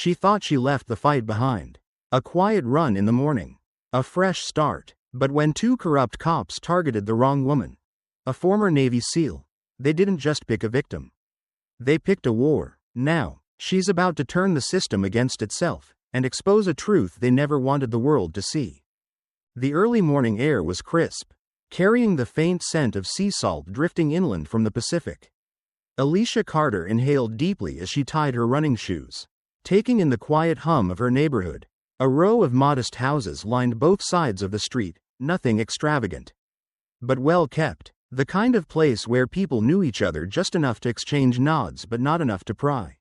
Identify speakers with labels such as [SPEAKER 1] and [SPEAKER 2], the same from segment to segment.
[SPEAKER 1] She thought she left the fight behind. A quiet run in the morning. A fresh start. But when two corrupt cops targeted the wrong woman, a former Navy SEAL, they didn't just pick a victim. They picked a war. Now, she's about to turn the system against itself, and expose a truth they never wanted the world to see. The early morning air was crisp, carrying the faint scent of sea salt drifting inland from the Pacific. Alicia Carter inhaled deeply as she tied her running shoes, taking in the quiet hum of her neighborhood. A row of modest houses lined both sides of the street, nothing extravagant, but well kept, the kind of place where people knew each other just enough to exchange nods but not enough to pry.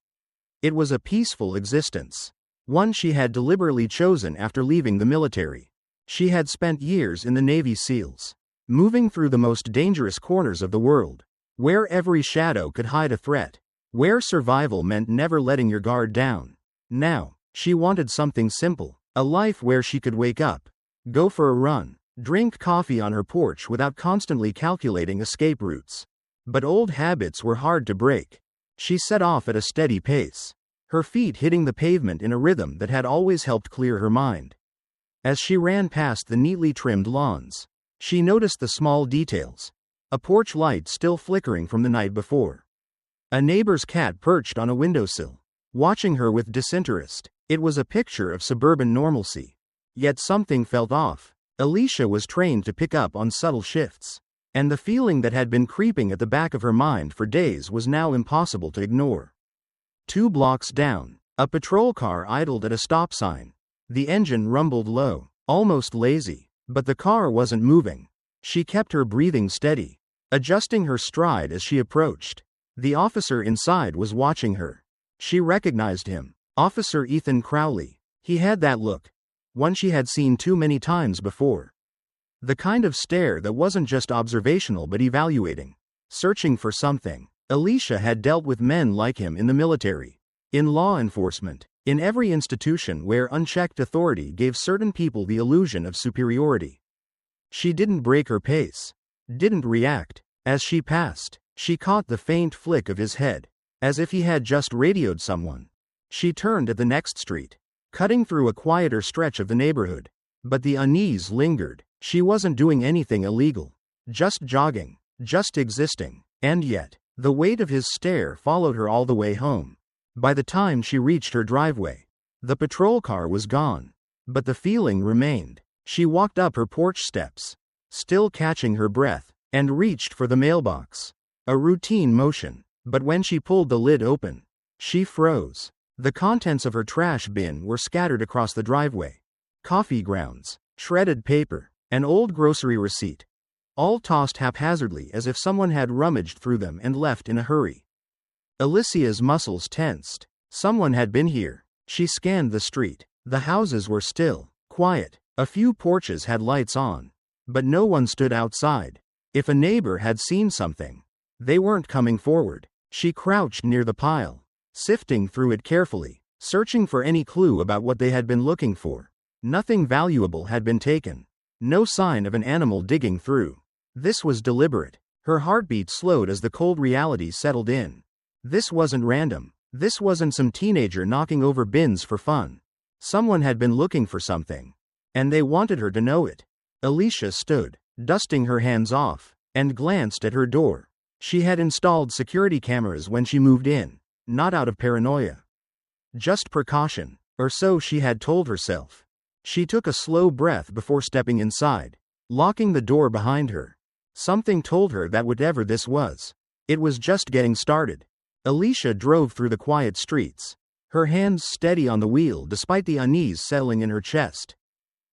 [SPEAKER 1] It was a peaceful existence, one she had deliberately chosen after leaving the military. She had spent years in the Navy SEALs, moving through the most dangerous corners of the world, where every shadow could hide a threat, where survival meant never letting your guard down. Now, she wanted something simple, a life where she could wake up, go for a run, drink coffee on her porch without constantly calculating escape routes. But old habits were hard to break. She set off at a steady pace, her feet hitting the pavement in a rhythm that had always helped clear her mind. As she ran past the neatly trimmed lawns, she noticed the small details. A porch light still flickering from the night before. A neighbor's cat perched on a windowsill, watching her with disinterest. It was a picture of suburban normalcy. Yet something felt off. Alicia was trained to pick up on subtle shifts, and the feeling that had been creeping at the back of her mind for days was now impossible to ignore. 2 blocks down, a patrol car idled at a stop sign. The engine rumbled low, almost lazy, but the car wasn't moving. She kept her breathing steady, adjusting her stride as she approached. The officer inside was watching her. She recognized him. Officer Ethan Crowley. He had that look, one she had seen too many times before. The kind of stare that wasn't just observational but evaluating, searching for something. Alicia had dealt with men like him in the military, in law enforcement, in every institution where unchecked authority gave certain people the illusion of superiority. She didn't break her pace, didn't react. As she passed, she caught the faint flick of his head, as if he had just radioed someone. She turned at the next street, cutting through a quieter stretch of the neighborhood. But the unease lingered. She wasn't doing anything illegal, just jogging, just existing. And yet, the weight of his stare followed her all the way home. By the time she reached her driveway, the patrol car was gone. But the feeling remained. She walked up her porch steps, still catching her breath, and reached for the mailbox. A routine motion. But when she pulled the lid open, she froze. The contents of her trash bin were scattered across the driveway. Coffee grounds, shredded paper, an old grocery receipt, all tossed haphazardly as if someone had rummaged through them and left in a hurry. Alicia's muscles tensed. Someone had been here. She scanned the street. The houses were still, quiet. A few porches had lights on, but no one stood outside. If a neighbor had seen something, they weren't coming forward. She crouched near the pile, sifting through it carefully, searching for any clue about what they had been looking for. Nothing valuable had been taken. No sign of an animal digging through. This was deliberate. Her heartbeat slowed as the cold reality settled in. This wasn't random. This wasn't some teenager knocking over bins for fun. Someone had been looking for something, and they wanted her to know it. Alicia stood, dusting her hands off, and glanced at her door. She had installed security cameras when she moved in, not out of paranoia. Just precaution, or so she had told herself. She took a slow breath before stepping inside, locking the door behind her. Something told her that whatever this was, it was just getting started. Alicia drove through the quiet streets, her hands steady on the wheel despite the unease settling in her chest.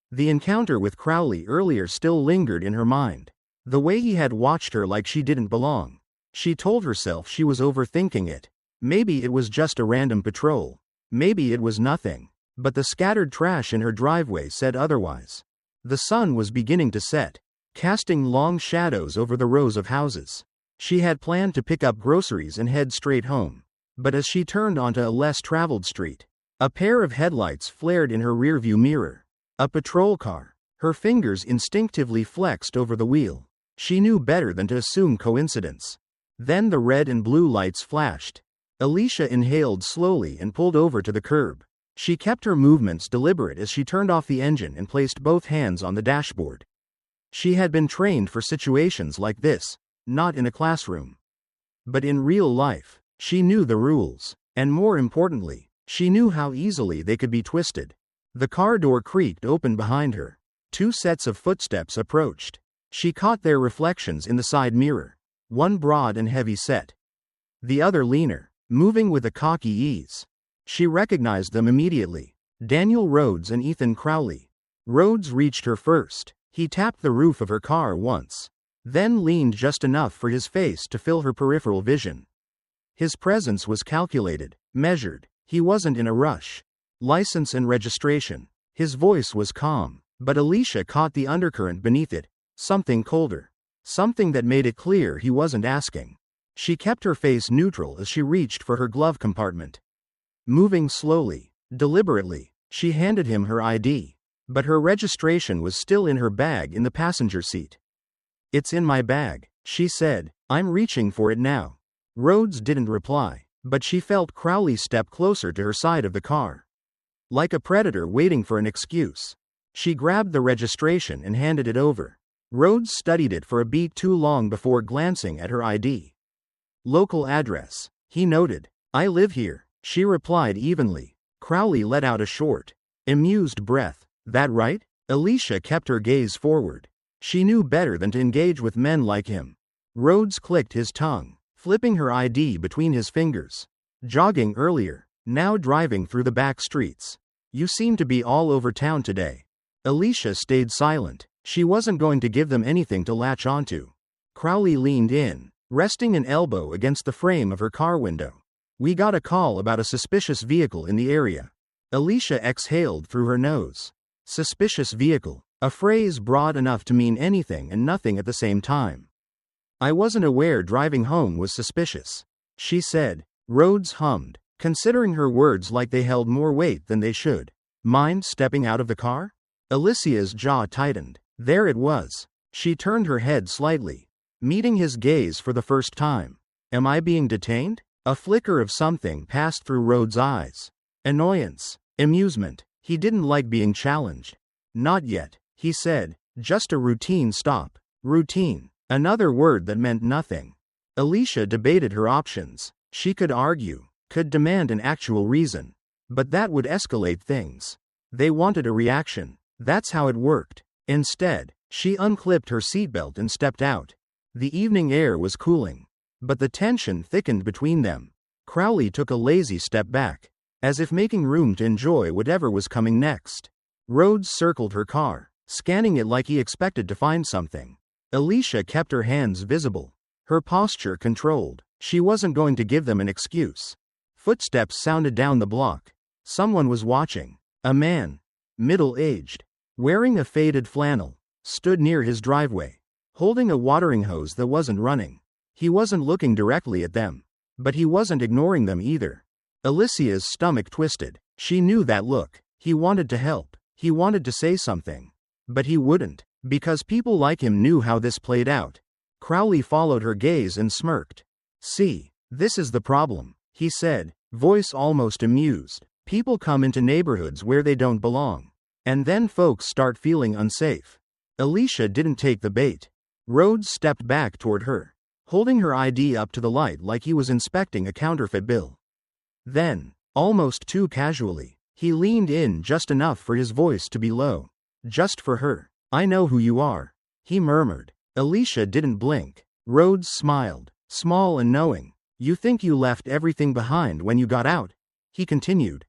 [SPEAKER 1] The encounter with Crowley earlier still lingered in her mind. The way he had watched her like she didn't belong. She told herself she was overthinking it. Maybe it was just a random patrol. Maybe it was nothing. But the scattered trash in her driveway said otherwise. The sun was beginning to set, casting long shadows over the rows of houses. She had planned to pick up groceries and head straight home. But as she turned onto a less traveled street, a pair of headlights flared in her rearview mirror. A patrol car. Her fingers instinctively flexed over the wheel. She knew better than to assume coincidence. Then the red and blue lights flashed. Alicia inhaled slowly and pulled over to the curb. She kept her movements deliberate as she turned off the engine and placed both hands on the dashboard. She had been trained for situations like this, not in a classroom. But in real life, she knew the rules, and more importantly, she knew how easily they could be twisted. The car door creaked open behind her. 2 sets of footsteps approached. She caught their reflections in the side mirror, one broad and heavy set, the other leaner, moving with a cocky ease. She recognized them immediately. Daniel Rhodes and Ethan Crowley. Rhodes reached her first. He tapped the roof of her car once, then leaned just enough for his face to fill her peripheral vision. His presence was calculated, measured. He wasn't in a rush. License and registration. His voice was calm, but Alicia caught the undercurrent beneath it, something colder. Something that made it clear he wasn't asking. She kept her face neutral as she reached for her glove compartment. Moving slowly, deliberately, she handed him her ID, but her registration was still in her bag in the passenger seat. "It's in my bag," she said. "I'm reaching for it now." Rhodes didn't reply, but she felt Crowley step closer to her side of the car. Like a predator waiting for an excuse. She grabbed the registration and handed it over. Rhodes studied it for a beat too long before glancing at her ID. "Local address," he noted. "I live here," she replied evenly. Crowley let out a short, amused breath. "That right?" Alicia kept her gaze forward. She knew better than to engage with men like him. Rhodes clicked his tongue, flipping her ID between his fingers. "Jogging earlier, now driving through the back streets. You seem to be all over town today." Alicia stayed silent. She wasn't going to give them anything to latch onto. Crowley leaned in, resting an elbow against the frame of her car window. "We got a call about a suspicious vehicle in the area." Alicia exhaled through her nose. Suspicious vehicle, a phrase broad enough to mean anything and nothing at the same time. "I wasn't aware driving home was suspicious," she said. Rhodes hummed, considering her words like they held more weight than they should. "Mind stepping out of the car?" Alicia's jaw tightened. There it was. She turned her head slightly, meeting his gaze for the first time. "Am I being detained?" A flicker of something passed through Rhodes' eyes. Annoyance. Amusement. He didn't like being challenged. "Not yet," he said. "Just a routine stop." Routine. Another word that meant nothing. Alicia debated her options. She could argue, could demand an actual reason. But that would escalate things. They wanted a reaction. That's how it worked. Instead, she unclipped her seatbelt and stepped out. The evening air was cooling, but the tension thickened between them. Crowley took a lazy step back, as if making room to enjoy whatever was coming next. Rhodes circled her car, scanning it like he expected to find something. Alicia kept her hands visible, her posture controlled. She wasn't going to give them an excuse. Footsteps sounded down the block. Someone was watching. A man, middle-aged, wearing a faded flannel, stood near his driveway, holding a watering hose that wasn't running. He wasn't looking directly at them, but he wasn't ignoring them either. Alicia's stomach twisted. She knew that look. He wanted to help. He wanted to say something. But he wouldn't, because people like him knew how this played out. Crowley followed her gaze and smirked. "See, this is the problem," he said, voice almost amused. "People come into neighborhoods where they don't belong. And then folks start feeling unsafe." Alicia didn't take the bait. Rhodes stepped back toward her, holding her ID up to the light like he was inspecting a counterfeit bill. Then, almost too casually, he leaned in just enough for his voice to be low. "Just for her. I know who you are," he murmured. Alicia didn't blink. Rhodes smiled, small and knowing. "You think you left everything behind when you got out?" he continued.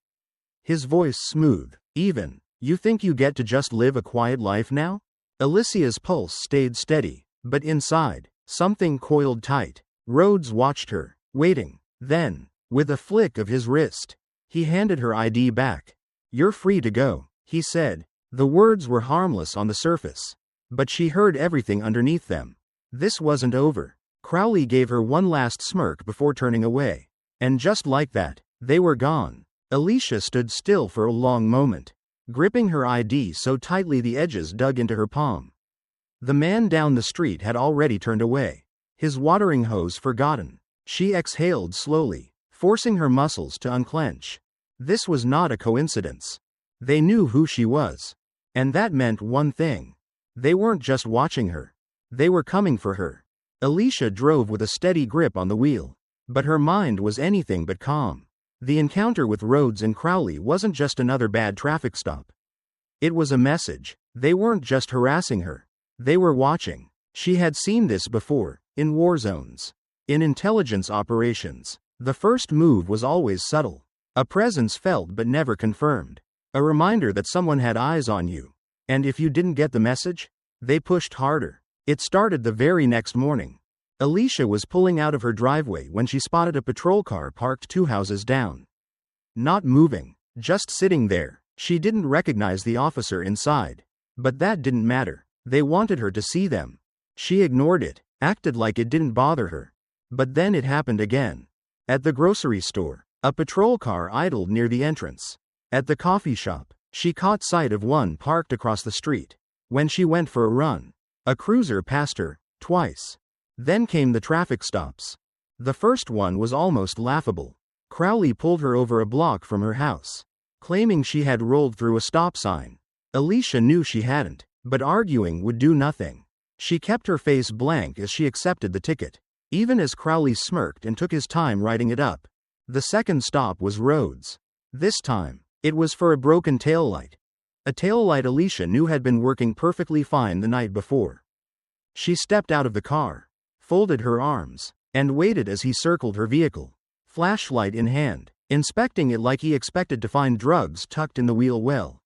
[SPEAKER 1] His voice smooth, even. "You think you get to just live a quiet life now?" Alicia's pulse stayed steady, but inside, something coiled tight. Rhodes watched her, waiting. Then, with a flick of his wrist, he handed her ID back. "You're free to go," he said. The words were harmless on the surface, but she heard everything underneath them. This wasn't over. Crowley gave her one last smirk before turning away. And just like that, they were gone. Alicia stood still for a long moment, gripping her ID so tightly the edges dug into her palm. The man down the street had already turned away, his watering hose forgotten. She exhaled slowly, forcing her muscles to unclench. This was not a coincidence. They knew who she was. And that meant one thing. They weren't just watching her. They were coming for her. Alicia drove with a steady grip on the wheel. But her mind was anything but calm. The encounter with Rhodes and Crowley wasn't just another bad traffic stop. It was a message. They weren't just harassing her. They were watching. She had seen this before, in war zones. In intelligence operations. The first move was always subtle. A presence felt but never confirmed. A reminder that someone had eyes on you. And if you didn't get the message, they pushed harder. It started the very next morning. Alicia was pulling out of her driveway when she spotted a patrol car parked 2 houses down. Not moving, just sitting there. She didn't recognize the officer inside. But that didn't matter. They wanted her to see them. She ignored it, acted like it didn't bother her. But then it happened again. At the grocery store, a patrol car idled near the entrance. At the coffee shop, she caught sight of one parked across the street. When she went for a run, a cruiser passed her, twice. Then came the traffic stops. The first one was almost laughable. Crowley pulled her over a block from her house, claiming she had rolled through a stop sign. Alicia knew she hadn't, but arguing would do nothing. She kept her face blank as she accepted the ticket, even as Crowley smirked and took his time writing it up. The second stop was Rhodes. This time, it was for a broken taillight. A taillight Alicia knew had been working perfectly fine the night before. She stepped out of the car, folded her arms, and waited as he circled her vehicle, flashlight in hand, inspecting it like he expected to find drugs tucked in the wheel well.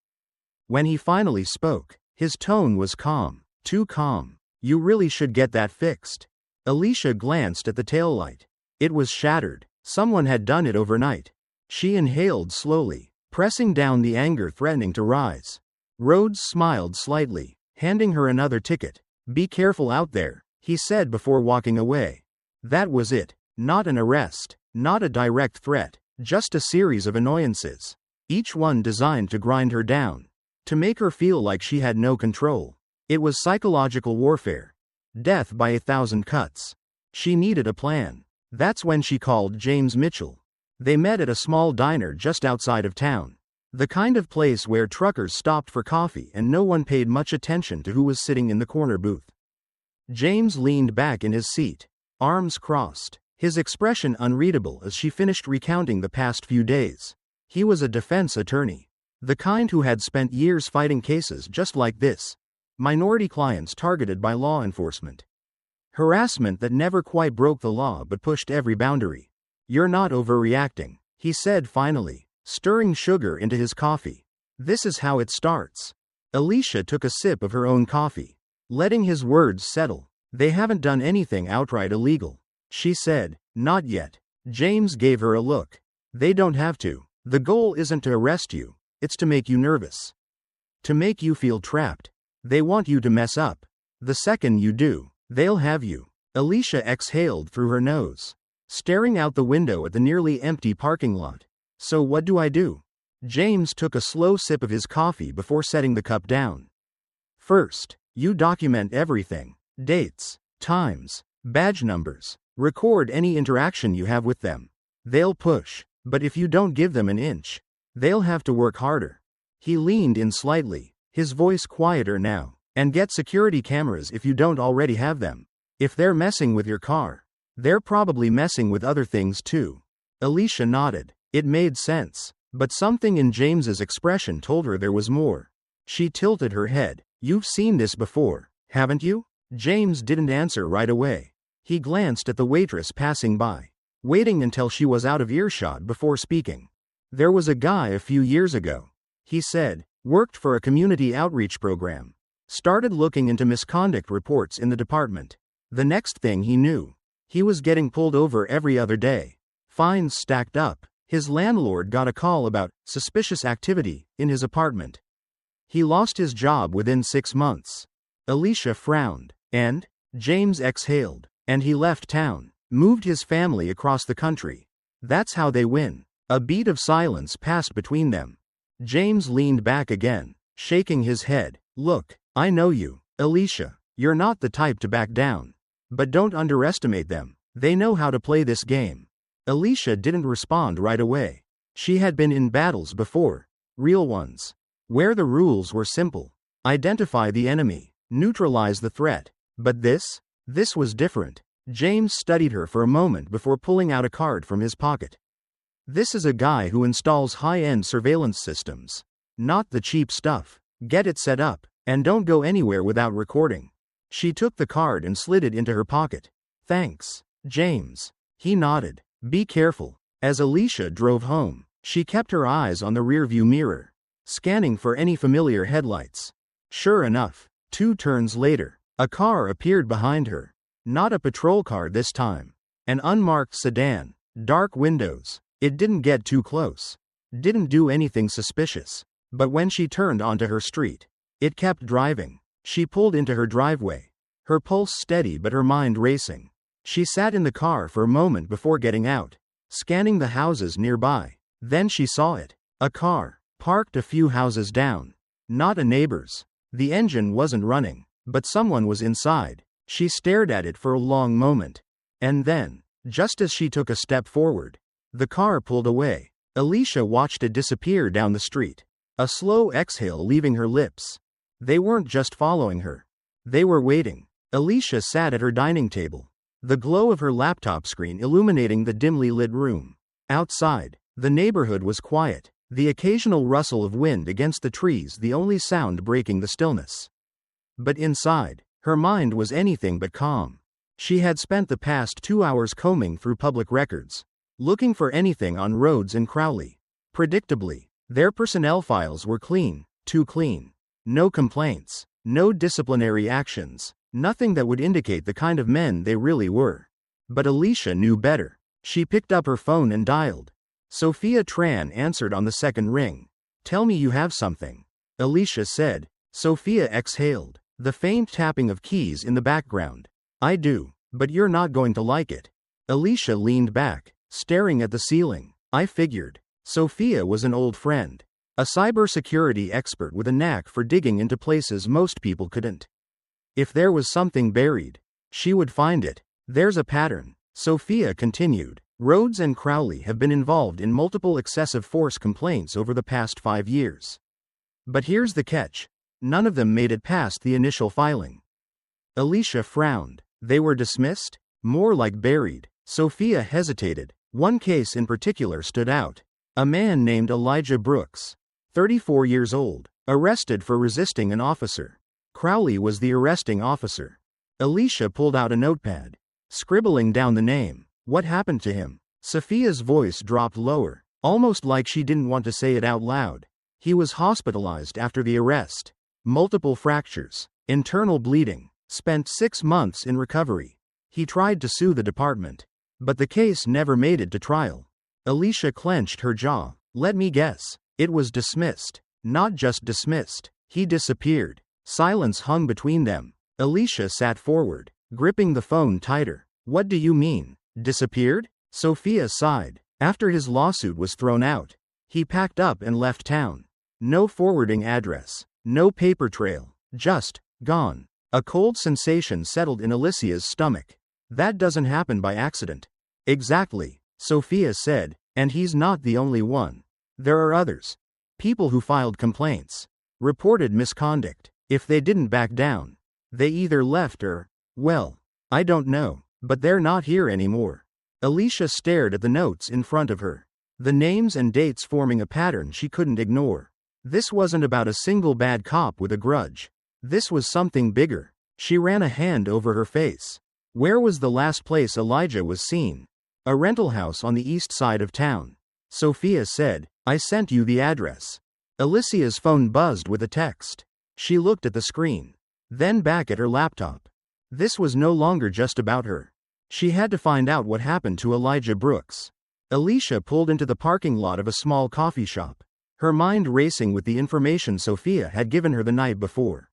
[SPEAKER 1] When he finally spoke, his tone was calm, too calm. "You really should get that fixed." Alicia glanced at the taillight. It was shattered. Someone had done it overnight. She inhaled slowly, pressing down the anger threatening to rise. Rhodes smiled slightly, handing her another ticket. "Be careful out there," he said before walking away. That was it. Not an arrest, not a direct threat, just a series of annoyances. Each one designed to grind her down, to make her feel like she had no control. It was psychological warfare. Death by 1,000 cuts. She needed a plan. That's when she called James Mitchell. They met at a small diner just outside of town. The kind of place where truckers stopped for coffee and no one paid much attention to who was sitting in the corner booth. James leaned back in his seat, arms crossed, his expression unreadable as she finished recounting the past few days. He was a defense attorney. The kind who had spent years fighting cases just like this. Minority clients targeted by law enforcement. Harassment that never quite broke the law but pushed every boundary. "You're not overreacting," he said finally, stirring sugar into his coffee. "This is how it starts." Alicia took a sip of her own coffee, letting his words settle. "They haven't done anything outright illegal," she said. "Not yet." James gave her a look. "They don't have to. The goal isn't to arrest you, it's to make you nervous. To make you feel trapped. They want you to mess up. The second you do, they'll have you." Alicia exhaled through her nose, staring out the window at the nearly empty parking lot. "So what do I do?" James took a slow sip of his coffee before setting the cup down. "First, you document everything. Dates, times, badge numbers. Record any interaction you have with them. They'll push, but if you don't give them an inch, they'll have to work harder." He leaned in slightly, his voice quieter now. "And get security cameras if you don't already have them. If they're messing with your car, they're probably messing with other things too." Alicia nodded. It made sense, but something in James's expression told her there was more. She tilted her head. "You've seen this before, haven't you?" James didn't answer right away. He glanced at the waitress passing by, waiting until she was out of earshot before speaking. "There was a guy a few years ago," he said, "worked for a community outreach program. Started looking into misconduct reports in the department. The next thing he knew, he was getting pulled over every other day. Fines stacked up. His landlord got a call about suspicious activity in his apartment. He lost his job within 6 months." Alicia frowned. "And?" James exhaled. "And he left town, moved his family across the country. That's how they win." A beat of silence passed between them. James leaned back again, shaking his head. "Look, I know you, Alicia. You're not the type to back down. But don't underestimate them. They know how to play this game." Alicia didn't respond right away. She had been in battles before. Real ones. Where the rules were simple. Identify the enemy. Neutralize the threat. But this was different. James studied her for a moment before pulling out a card from his pocket. This is a guy who installs high-end surveillance systems. Not the cheap stuff. Get it set up, and don't go anywhere without recording. She took the card and slid it into her pocket. Thanks, James. He nodded. Be careful. As Alicia drove home, she kept her eyes on the rearview mirror, scanning for any familiar headlights. Sure enough, 2 turns later, a car appeared behind her. Not a patrol car this time. An unmarked sedan. Dark windows. It didn't get too close. Didn't do anything suspicious. But when she turned onto her street, it kept driving. She pulled into her driveway. Her pulse steady but her mind racing. She sat in the car for a moment before getting out, scanning the houses nearby. Then she saw it. A car, parked a few houses down. Not a neighbor's. The engine wasn't running, but someone was inside. She stared at it for a long moment. And then, just as she took a step forward, the car pulled away. Alicia watched it disappear down the street. A slow exhale leaving her lips. They weren't just following her. They were waiting. Alicia sat at her dining table, the glow of her laptop screen illuminating the dimly lit room. Outside, the neighborhood was quiet, the occasional rustle of wind against the trees the only sound breaking the stillness. But inside, her mind was anything but calm. She had spent the past 2 hours combing through public records, looking for anything on Rhodes and Crowley. Predictably, their personnel files were clean, too clean. No complaints, no disciplinary actions, nothing that would indicate the kind of men they really were. But Alicia knew better. She picked up her phone and dialed. Sophia Tran answered on the second ring. Tell me you have something, Alicia said. Sophia exhaled, the faint tapping of keys in the background. I do, but you're not going to like it. Alicia leaned back, staring at the ceiling. I figured. Sophia was an old friend. A cybersecurity expert with a knack for digging into places most people couldn't. If there was something buried, she would find it. There's a pattern, Sophia continued. Rhodes and Crowley have been involved in multiple excessive force complaints over the past 5 years. But here's the catch. None of them made it past the initial filing. Alicia frowned. They were dismissed? More like buried. Sophia hesitated. One case in particular stood out. A man named Elijah Brooks, 34 years old, arrested for resisting an officer. Crowley was the arresting officer. Alicia pulled out a notepad, scribbling down the name. What happened to him? Sophia's voice dropped lower, almost like she didn't want to say it out loud. He was hospitalized after the arrest. Multiple fractures, internal bleeding, spent 6 months in recovery. He tried to sue the department, but the case never made it to trial. Alicia clenched her jaw. Let me guess. It was dismissed. Not just dismissed. He disappeared. Silence hung between them. Alicia sat forward, gripping the phone tighter. What do you mean? Disappeared? Sophia sighed. After his lawsuit was thrown out, he packed up and left town. No forwarding address. No paper trail. Just gone. A cold sensation settled in Alicia's stomach. That doesn't happen by accident. Exactly, Sophia said, and he's not the only one. There are others. People who filed complaints, reported misconduct. If they didn't back down, they either left or, well, I don't know, but they're not here anymore. Alicia stared at the notes in front of her, the names and dates forming a pattern she couldn't ignore. This wasn't about a single bad cop with a grudge. This was something bigger. She ran a hand over her face. Where was the last place Elijah was seen? A rental house on the east side of town. Sophia said, I sent you the address. Alicia's phone buzzed with a text. She looked at the screen, then back at her laptop. This was no longer just about her. She had to find out what happened to Elijah Brooks. Alicia pulled into the parking lot of a small coffee shop, her mind racing with the information Sophia had given her the night before.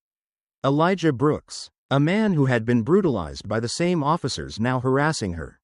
[SPEAKER 1] Elijah Brooks, a man who had been brutalized by the same officers now harassing her,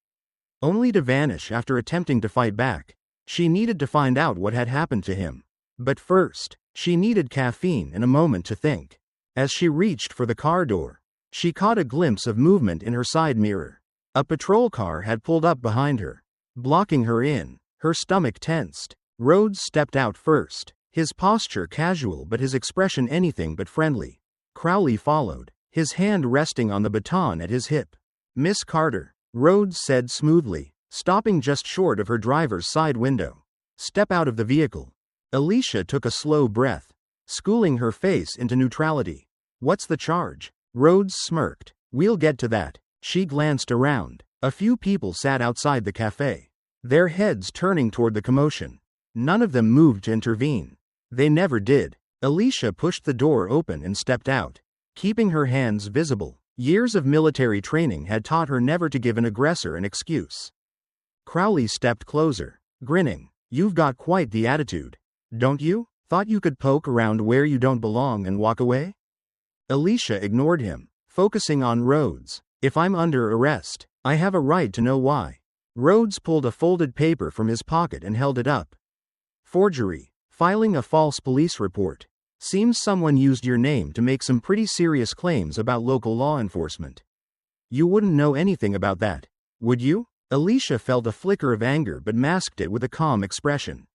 [SPEAKER 1] only to vanish after attempting to fight back. She needed to find out what had happened to him. But first, she needed caffeine and a moment to think. As she reached for the car door, she caught a glimpse of movement in her side mirror. A patrol car had pulled up behind her, blocking her in. Her stomach tensed. Rhodes stepped out first, his posture casual but his expression anything but friendly. Crowley followed, his hand resting on the baton at his hip. "Miss Carter," Rhodes said smoothly, stopping just short of her driver's side window. "Step out of the vehicle." Alicia took a slow breath, schooling her face into neutrality. "What's the charge?" Rhodes smirked. "We'll get to that." She glanced around. A few people sat outside the cafe, their heads turning toward the commotion. None of them moved to intervene. They never did. Alicia pushed the door open and stepped out, keeping her hands visible. Years of military training had taught her never to give an aggressor an excuse. Crowley stepped closer, grinning. "You've got quite the attitude, don't you? Thought you could poke around where you don't belong and walk away?" Alicia ignored him, focusing on Rhodes. "If I'm under arrest, I have a right to know why." Rhodes pulled a folded paper from his pocket and held it up. "Forgery. Filing a false police report. Seems someone used your name to make some pretty serious claims about local law enforcement. You wouldn't know anything about that, would you?" Alicia felt a flicker of anger but masked it with a calm expression.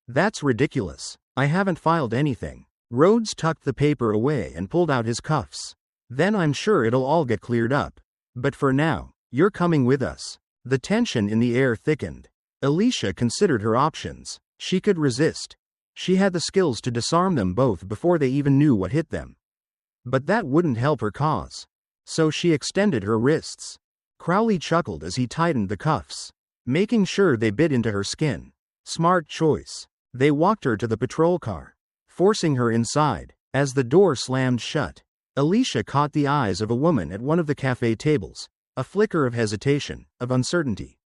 [SPEAKER 1] "That's ridiculous. I haven't filed anything." Rhodes tucked the paper away and pulled out his cuffs. "Then I'm sure it'll all get cleared up. But for now, you're coming with us." The tension in the air thickened. Alicia considered her options. She could resist. She had the skills to disarm them both before they even knew what hit them. But that wouldn't help her cause. So she extended her wrists. Crowley chuckled as he tightened the cuffs, making sure they bit into her skin. Smart choice. They walked her to the patrol car, forcing her inside. As the door slammed shut, Alicia caught the eyes of a woman at one of the cafe tables, a flicker of hesitation, of uncertainty.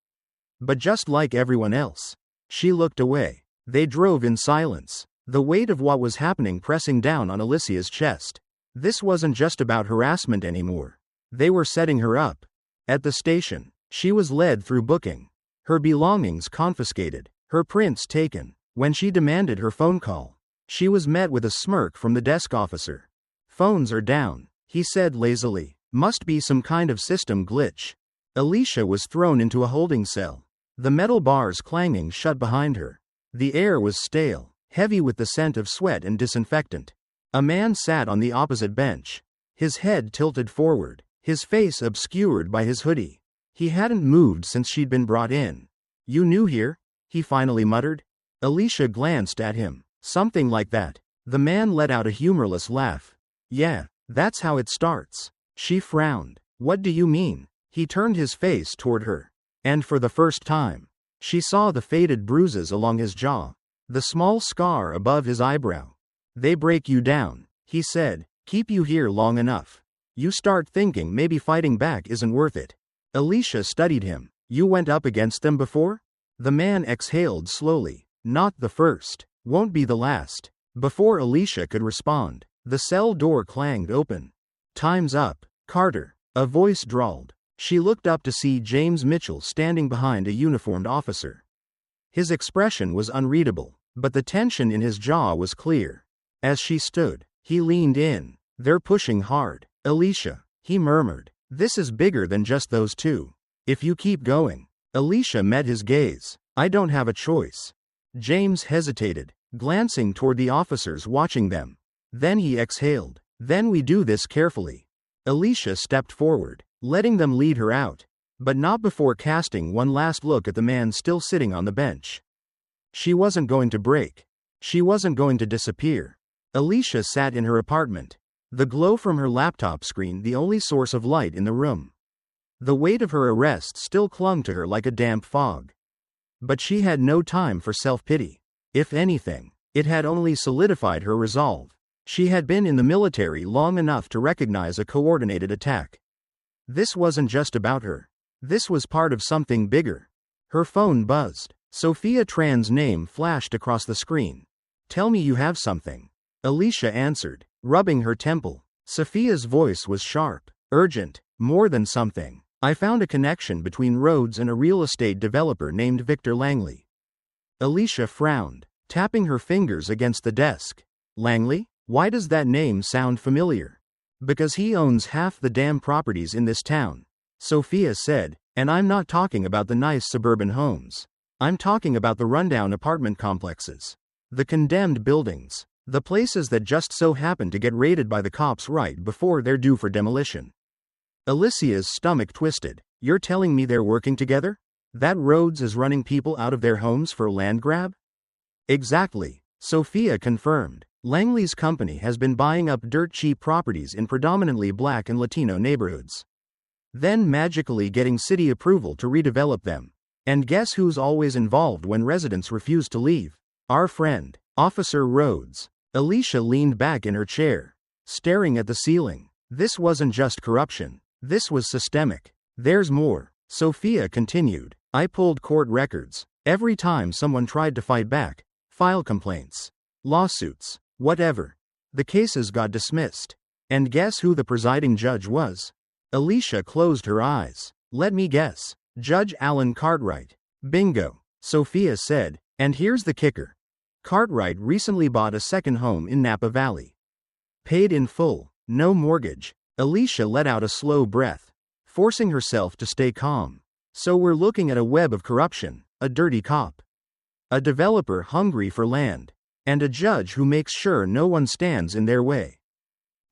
[SPEAKER 1] But just like everyone else, she looked away. They drove in silence, the weight of what was happening pressing down on Alicia's chest. This wasn't just about harassment anymore. They were setting her up. At the station, she was led through booking, her belongings confiscated, her prints taken. When she demanded her phone call, she was met with a smirk from the desk officer. "Phones are down," he said lazily. "Must be some kind of system glitch." Alicia was thrown into a holding cell, the metal bars clanging shut behind her. The air was stale, heavy with the scent of sweat and disinfectant. A man sat on the opposite bench, his head tilted forward, his face obscured by his hoodie. He hadn't moved since she'd been brought in. "You new here?" he finally muttered. Alicia glanced at him. "Something like that." The man let out a humorless laugh. "Yeah, that's how it starts." She frowned. "What do you mean?" He turned his face toward her, and for the first time, she saw the faded bruises along his jaw, the small scar above his eyebrow. "They break you down," he said, "keep you here long enough. You start thinking maybe fighting back isn't worth it." Alicia studied him. "You went up against them before?" The man exhaled slowly. "Not the first. Won't be the last." Before Alicia could respond, the cell door clanged open. "Time's up, Carter," a voice drawled. She looked up to see James Mitchell standing behind a uniformed officer. His expression was unreadable, but the tension in his jaw was clear. As she stood, he leaned in. "They're pushing hard, Alicia," he murmured. "This is bigger than just those two. If you keep going." Alicia met his gaze. "I don't have a choice." James hesitated, glancing toward the officers watching them. Then he exhaled. "Then we do this carefully." Alicia stepped forward, letting them lead her out, but not before casting one last look at the man still sitting on the bench. She wasn't going to break. She wasn't going to disappear. Alicia sat in her apartment, the glow from her laptop screen the only source of light in the room. The weight of her arrest still clung to her like a damp fog. But she had no time for self-pity. If anything, it had only solidified her resolve. She had been in the military long enough to recognize a coordinated attack. This wasn't just about her. This was part of something bigger. Her phone buzzed. Sophia Tran's name flashed across the screen. "Tell me you have something." Alicia answered, rubbing her temple. Sophia's voice was sharp, urgent, more than something. "I found a connection between Rhodes and a real estate developer named Victor Langley." Alicia frowned, tapping her fingers against the desk. "Langley? Why does that name sound familiar?" "Because he owns half the damn properties in this town," Sophia said, "and I'm not talking about the nice suburban homes. I'm talking about the rundown apartment complexes. The condemned buildings. The places that just so happen to get raided by the cops right before they're due for demolition. Alicia's stomach twisted. You're telling me they're working together? That Rhodes is running people out of their homes for a land grab? Exactly, Sophia confirmed. Langley's company has been buying up dirt-cheap properties in predominantly Black and Latino neighborhoods, then magically getting city approval to redevelop them. And guess who's always involved when residents refuse to leave? Our friend, Officer Rhodes. Alicia leaned back in her chair, staring at the ceiling. This wasn't just corruption. This was systemic. There's more, Sophia continued. I pulled court records. Every time someone tried to fight back, file complaints, lawsuits, whatever, the cases got dismissed. And guess who the presiding judge was? Alicia closed her eyes. Let me guess. Judge Alan Cartwright. Bingo, Sophia said. And here's the kicker. Cartwright recently bought a second home in Napa Valley. Paid in full, no mortgage. Alicia let out a slow breath, forcing herself to stay calm. So we're looking at a web of corruption, a dirty cop, a developer hungry for land, and a judge who makes sure no one stands in their way.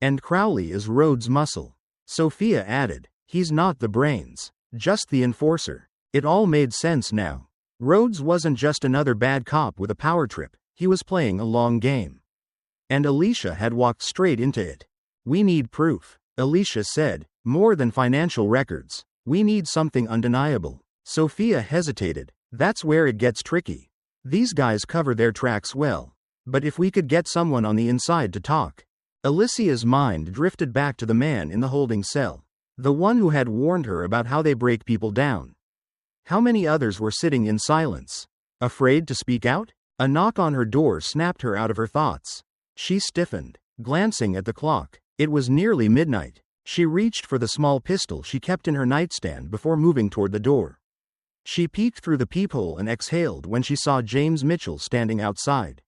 [SPEAKER 1] And Crowley is Rhodes' muscle. Sophia added, he's not the brains, just the enforcer. It all made sense now. Rhodes wasn't just another bad cop with a power trip, he was playing a long game. And Alicia had walked straight into it. We need proof, Alicia said, more than financial records. We need something undeniable. Sophia hesitated. That's where it gets tricky. These guys cover their tracks well. But if we could get someone on the inside to talk. Alicia's mind drifted back to the man in the holding cell. The one who had warned her about how they break people down. How many others were sitting in silence, afraid to speak out? A knock on her door snapped her out of her thoughts. She stiffened, glancing at the clock. It was nearly midnight. She reached for the small pistol she kept in her nightstand before moving toward the door. She peeked through the peephole and exhaled when she saw James Mitchell standing outside.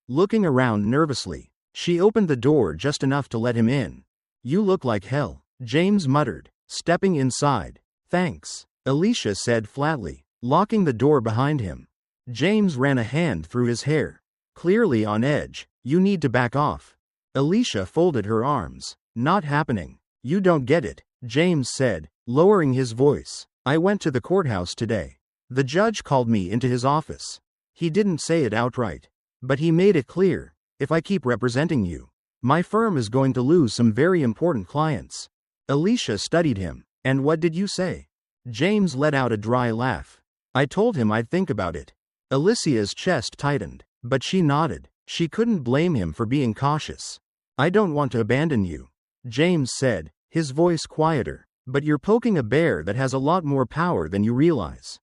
[SPEAKER 1] Looking around nervously, she opened the door just enough to let him in. You look like hell, James muttered, stepping inside. Thanks, Alicia said flatly, locking the door behind him. James ran a hand through his hair, clearly on edge. You need to back off. Alicia folded her arms. Not happening. You don't get it, James said, lowering his voice. I went to the courthouse today. The judge called me into his office. He didn't say it outright, but he made it clear, if I keep representing you, my firm is going to lose some very important clients. Alicia studied him. And what did you say? James let out a dry laugh. I told him I'd think about it. Alicia's chest tightened, but she nodded. She couldn't blame him for being cautious. I don't want to abandon you, James said, his voice quieter, but you're poking a bear that has a lot more power than you realize.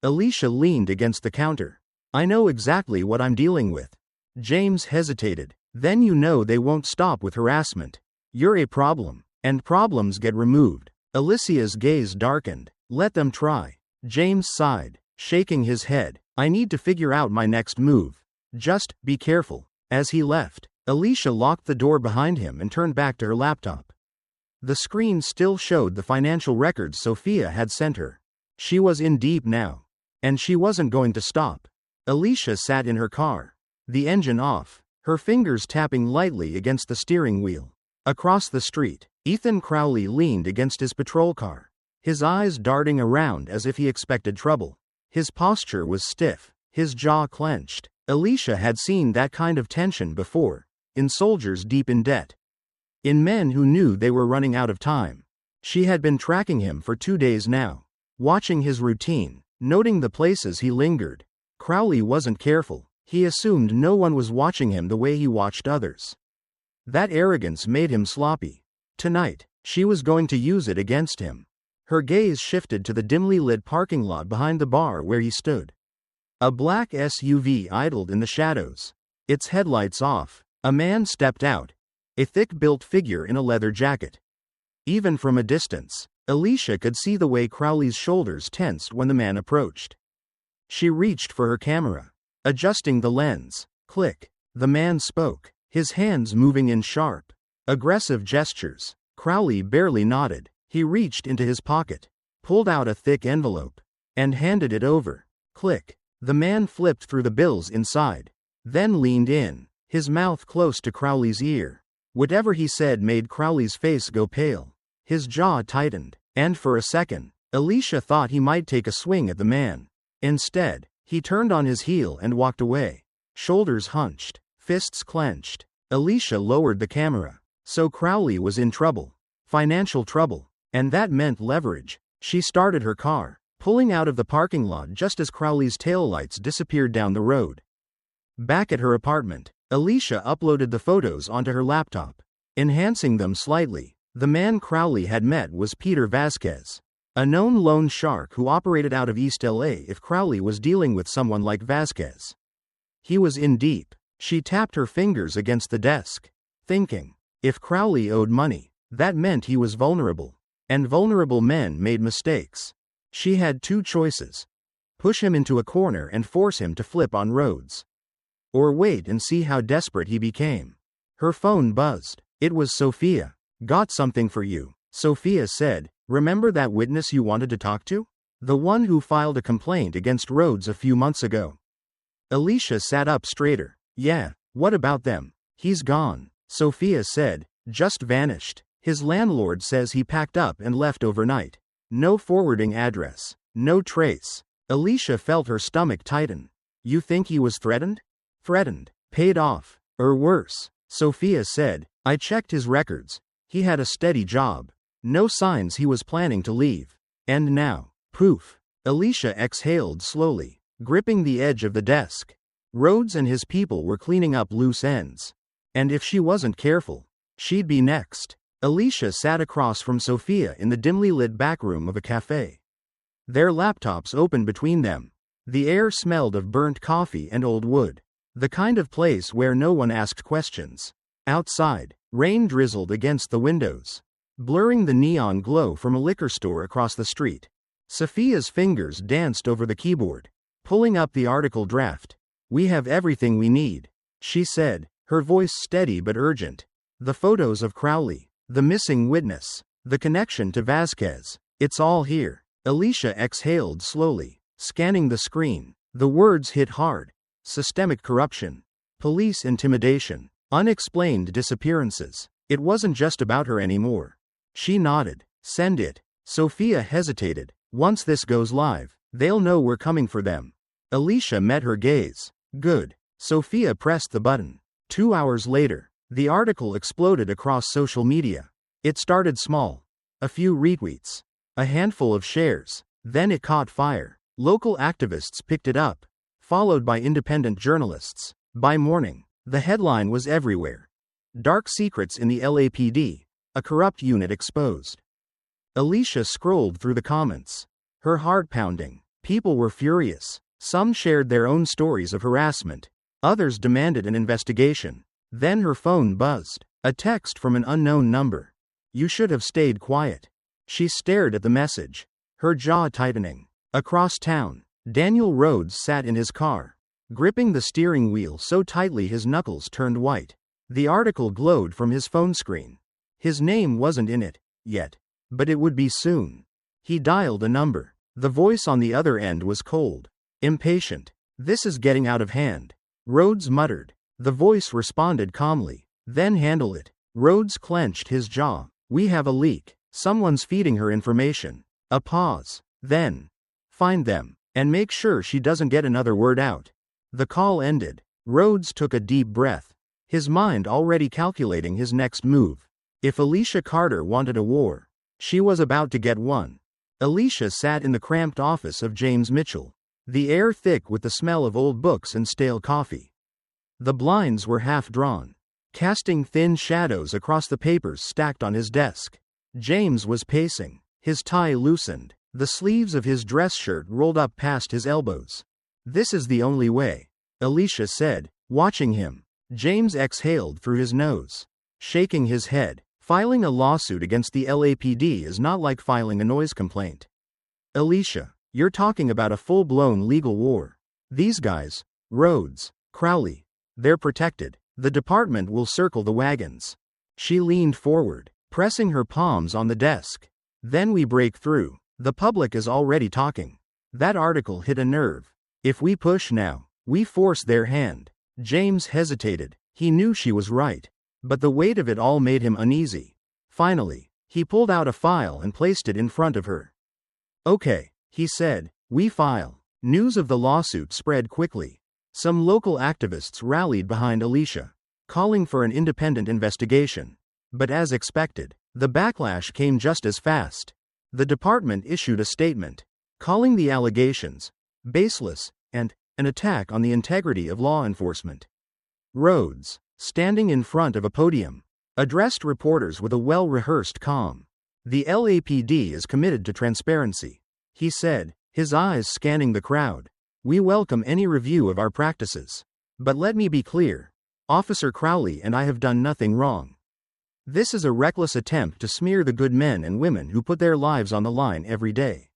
[SPEAKER 1] Alicia leaned against the counter. I know exactly what I'm dealing with. James hesitated. Then you know they won't stop with harassment. You're a problem, and problems get removed. Alicia's gaze darkened. Let them try. James sighed, shaking his head. I need to figure out my next move. Just be careful. As he left, Alicia locked the door behind him and turned back to her laptop. The screen still showed the financial records Sophia had sent her. She was in deep now. And she wasn't going to stop. Alicia sat in her car, the engine off, her fingers tapping lightly against the steering wheel. Across the street, Ethan Crowley leaned against his patrol car, his eyes darting around as if he expected trouble. His posture was stiff, his jaw clenched. Alicia had seen that kind of tension before, in soldiers deep in debt. In men who knew they were running out of time. She had been tracking him for 2 days now, watching his routine, noting the places he lingered. Crowley wasn't careful. He assumed no one was watching him the way he watched others. That arrogance made him sloppy. Tonight, she was going to use it against him. Her gaze shifted to the dimly lit parking lot behind the bar where he stood. A black SUV idled in the shadows, its headlights off. A man stepped out, a thick-built figure in a leather jacket. Even from a distance, Alicia could see the way Crowley's shoulders tensed when the man approached. She reached for her camera, adjusting the lens. Click. The man spoke, his hands moving in sharp, aggressive gestures. Crowley barely nodded. He reached into his pocket, pulled out a thick envelope, and handed it over. Click. The man flipped through the bills inside, then leaned in, his mouth close to Crowley's ear. Whatever he said made Crowley's face go pale. His jaw tightened, and for a second, Alicia thought he might take a swing at the man. Instead, he turned on his heel and walked away. Shoulders hunched, fists clenched. Alicia lowered the camera. So Crowley was in trouble. Financial trouble. And that meant leverage. She started her car, pulling out of the parking lot just as Crowley's taillights disappeared down the road. Back at her apartment, Alicia uploaded the photos onto her laptop, enhancing them slightly. The man Crowley had met was Peter Vasquez, a known loan shark who operated out of East LA if Crowley was dealing with someone like Vasquez. He was in deep. She tapped her fingers against the desk, thinking, if Crowley owed money, that meant he was vulnerable. And vulnerable men made mistakes. She had two choices. Push him into a corner and force him to flip on roads. Or wait and see how desperate he became. Her phone buzzed. It was Sophia. Got something for you, Sophia said. Remember that witness you wanted to talk to? The one who filed a complaint against Rhodes a few months ago. Alicia sat up straighter. Yeah, what about them? He's gone, Sophia said. Just vanished. His landlord says he packed up and left overnight. No forwarding address. No trace. Alicia felt her stomach tighten. You think he was threatened? Threatened. Paid off. Or worse, Sophia said. I checked his records. He had a steady job. No signs he was planning to leave. And now, poof. Alicia exhaled slowly, gripping the edge of the desk. Rhodes and his people were cleaning up loose ends. And if she wasn't careful, she'd be next. Alicia sat across from Sophia in the dimly lit back room of a cafe. Their laptops open between them. The air smelled of burnt coffee and old wood. The kind of place where no one asked questions. Outside, rain drizzled against the windows, blurring the neon glow from a liquor store across the street. Sophia's fingers danced over the keyboard, pulling up the article draft. We have everything we need, she said, her voice steady but urgent. The photos of Crowley, the missing witness, the connection to Vasquez. It's all here. Alicia exhaled slowly, scanning the screen. The words hit hard. Systemic corruption, police intimidation, unexplained disappearances. It wasn't just about her anymore. She nodded. Send it. Sophia hesitated. Once this goes live, they'll know we're coming for them. Alicia met her gaze. Good. Sophia pressed the button. 2 hours later, the article exploded across social media. It started small. A few retweets. A handful of shares. Then it caught fire. Local activists picked it up, followed by independent journalists. By morning, the headline was everywhere. Dark secrets in the LAPD, a corrupt unit exposed. Alicia scrolled through the comments, her heart pounding. People were furious. Some shared their own stories of harassment. Others demanded an investigation. Then her phone buzzed. A text from an unknown number. You should have stayed quiet. She stared at the message, her jaw tightening. Across town, Daniel Rhodes sat in his car, gripping the steering wheel so tightly his knuckles turned white. The article glowed from his phone screen. His name wasn't in it yet, but it would be soon. He dialed a number. The voice on the other end was cold, impatient. This is getting out of hand, Rhodes muttered. The voice responded calmly. Then handle it. Rhodes clenched his jaw. We have a leak. Someone's feeding her information. A pause. Then, find them, and make sure she doesn't get another word out. The call ended. Rhodes took a deep breath, his mind already calculating his next move. If Alicia Carter wanted a war, she was about to get one. Alicia sat in the cramped office of James Mitchell, the air thick with the smell of old books and stale coffee. The blinds were half drawn, casting thin shadows across the papers stacked on his desk. James was pacing, his tie loosened, the sleeves of his dress shirt rolled up past his elbows. This is the only way, Alicia said, watching him. James exhaled through his nose, shaking his head. Filing a lawsuit against the LAPD is not like filing a noise complaint. Alicia, you're talking about a full-blown legal war. These guys, Rhodes, Crowley, they're protected. The department will circle the wagons. She leaned forward, pressing her palms on the desk. Then we break through. The public is already talking. That article hit a nerve. If we push now, we force their hand. James hesitated. He knew she was right, but the weight of it all made him uneasy. Finally, he pulled out a file and placed it in front of her. Okay, he said, we file. News of the lawsuit spread quickly. Some local activists rallied behind Alicia, calling for an independent investigation. But as expected, the backlash came just as fast. The department issued a statement, calling the allegations baseless and an attack on the integrity of law enforcement. Rhodes, standing in front of a podium, addressed reporters with a well-rehearsed calm. The LAPD is committed to transparency, he said, his eyes scanning the crowd. We welcome any review of our practices. But let me be clear. Officer Crowley and I have done nothing wrong. This is a reckless attempt to smear the good men and women who put their lives on the line every day.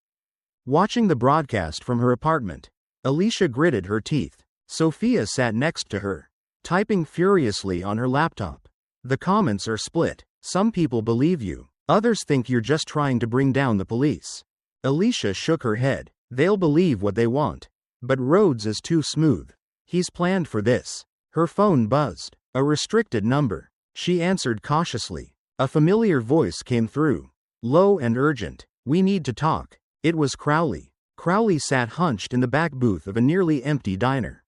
[SPEAKER 1] Watching the broadcast from her apartment, Alicia gritted her teeth. Sophia sat next to her, typing furiously on her laptop. The comments are split. Some people believe you. Others think you're just trying to bring down the police. Alicia shook her head. They'll believe what they want. But Rhodes is too smooth. He's planned for this. Her phone buzzed. A restricted number. She answered cautiously. A familiar voice came through. Low and urgent. We need to talk. It was Crowley. Crowley sat hunched in the back booth of a nearly empty diner,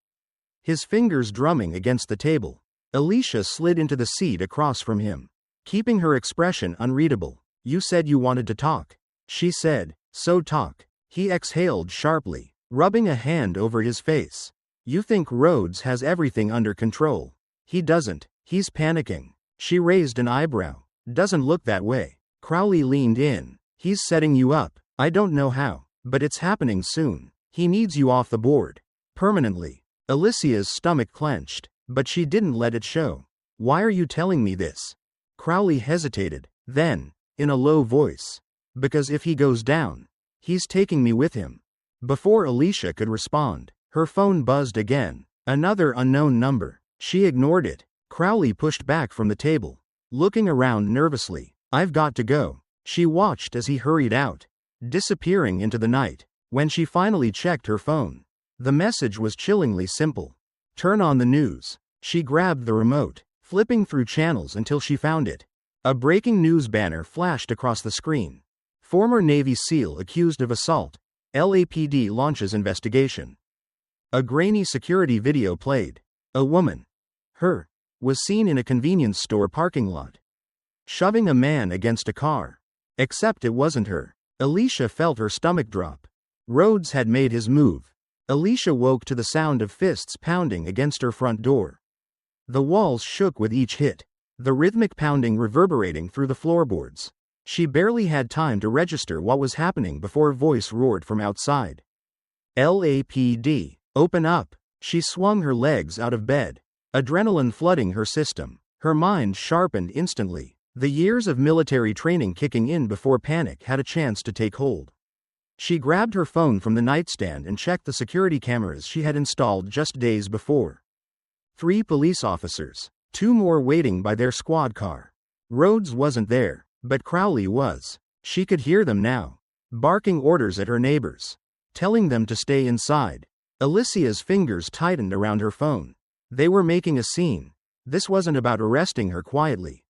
[SPEAKER 1] his fingers drumming against the table. Alicia slid into the seat across from him, keeping her expression unreadable. You said you wanted to talk, she said. So talk. He exhaled sharply, rubbing a hand over his face. You think Rhodes has everything under control. He doesn't. He's panicking. She raised an eyebrow. Doesn't look that way. Crowley leaned in. He's setting you up. I don't know how, but it's happening soon. He needs you off the board. Permanently. Alicia's stomach clenched, but she didn't let it show. Why are you telling me this? Crowley hesitated. Then, in a low voice. Because if he goes down, he's taking me with him. Before Alicia could respond, her phone buzzed again. Another unknown number. She ignored it. Crowley pushed back from the table, looking around nervously. I've got to go. She watched as he hurried out, disappearing into the night. When she finally checked her phone, the message was chillingly simple. Turn on the news. She grabbed the remote, flipping through channels until she found it. A breaking news banner flashed across the screen. Former Navy SEAL accused of assault. LAPD launches investigation. A grainy security video played. A woman, her, was seen in a convenience store parking lot, shoving a man against a car. Except it wasn't her. Alicia felt her stomach drop. Rhodes had made his move. Alicia woke to the sound of fists pounding against her front door. The walls shook with each hit, the rhythmic pounding reverberating through the floorboards. She barely had time to register what was happening before a voice roared from outside. LAPD, open up. She swung her legs out of bed, adrenaline flooding her system. Her mind sharpened instantly, the years of military training kicking in before panic had a chance to take hold. She grabbed her phone from the nightstand and checked the security cameras she had installed just days before. 3 police officers, 2 more waiting by their squad car. Rhodes wasn't there, but Crowley was. She could hear them now, barking orders at her neighbors, telling them to stay inside. Alicia's fingers tightened around her phone. They were making a scene. This wasn't about arresting her quietly.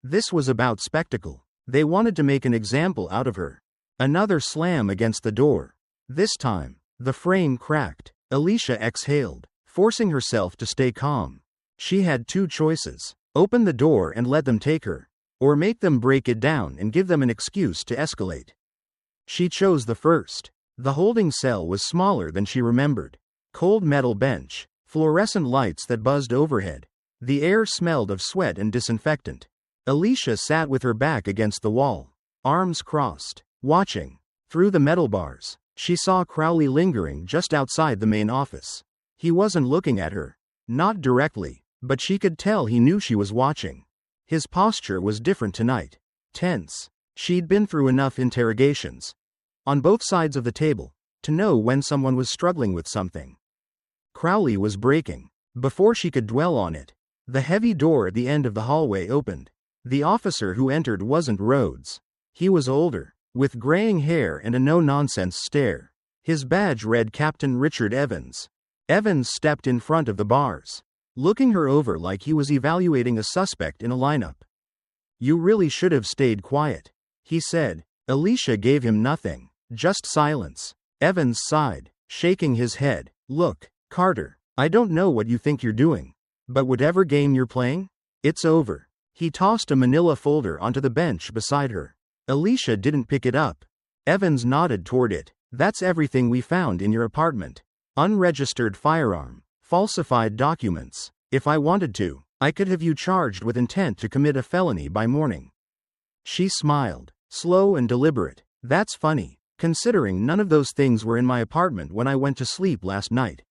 [SPEAKER 1] This was about spectacle. They wanted to make an example out of her. Another slam against the door. This time, the frame cracked. Alicia exhaled, forcing herself to stay calm. She had 2 choices. Open the door and let them take her, or make them break it down and give them an excuse to escalate. She chose the first. The holding cell was smaller than she remembered. Cold metal bench, fluorescent lights that buzzed overhead. The air smelled of sweat and disinfectant. Alicia sat with her back against the wall, arms crossed, watching. Through the metal bars, she saw Crowley lingering just outside the main office. He wasn't looking at her. Not directly, but she could tell he knew she was watching. His posture was different tonight. Tense. She'd been through enough interrogations, on both sides of the table, to know when someone was struggling with something. Crowley was breaking. Before she could dwell on it, the heavy door at the end of the hallway opened. The officer who entered wasn't Rhodes. He was older, with graying hair and a no-nonsense stare. His badge read Captain Richard Evans. Evans stepped in front of the bars, looking her over like he was evaluating a suspect in a lineup. "You really should have stayed quiet," he said. Alicia gave him nothing, just silence. Evans sighed, shaking his head. "Look, Carter, I don't know what you think you're doing, but whatever game you're playing, it's over." He tossed a manila folder onto the bench beside her. Alicia didn't pick it up. Evans nodded toward it. "That's everything we found in your apartment. Unregistered firearm, falsified documents. If I wanted to, I could have you charged with intent to commit a felony by morning." She smiled, slow and deliberate. "That's funny, considering none of those things were in my apartment when I went to sleep last night."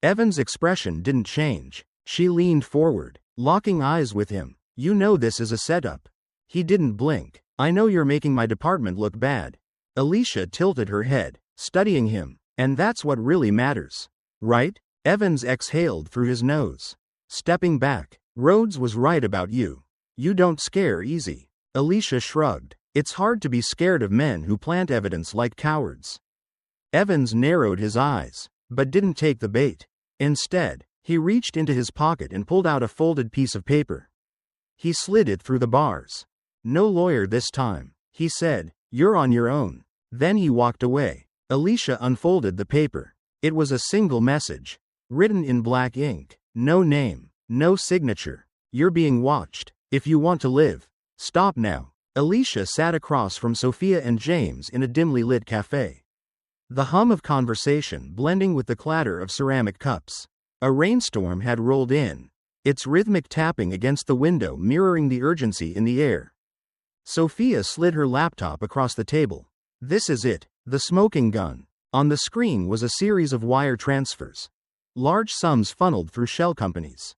[SPEAKER 1] Evans' expression didn't change. She leaned forward, locking eyes with him. "You know this is a setup." He didn't blink. "I know you're making my department look bad." Alicia tilted her head, studying him. "And that's what really matters, right?" Evans exhaled through his nose, stepping back. "Rhodes was right about you. You don't scare easy." Alicia shrugged. "It's hard to be scared of men who plant evidence like cowards." Evans narrowed his eyes, but didn't take the bait. Instead, he reached into his pocket and pulled out a folded piece of paper. He slid it through the bars. "No lawyer this time," he said. "You're on your own." Then he walked away. Alicia unfolded the paper. It was a single message, written in black ink. No name, no signature. "You're being watched. If you want to live, stop now." Alicia sat across from Sophia and James in a dimly lit cafe. The hum of conversation blending with the clatter of ceramic cups. A rainstorm had rolled in, its rhythmic tapping against the window mirroring the urgency in the air. Sophia slid her laptop across the table. "This is it, the smoking gun." On the screen was a series of wire transfers. Large sums funneled through shell companies,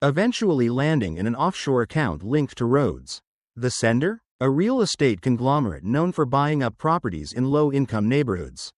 [SPEAKER 1] eventually landing in an offshore account linked to Rhodes. The sender? A real estate conglomerate known for buying up properties in low-income neighborhoods,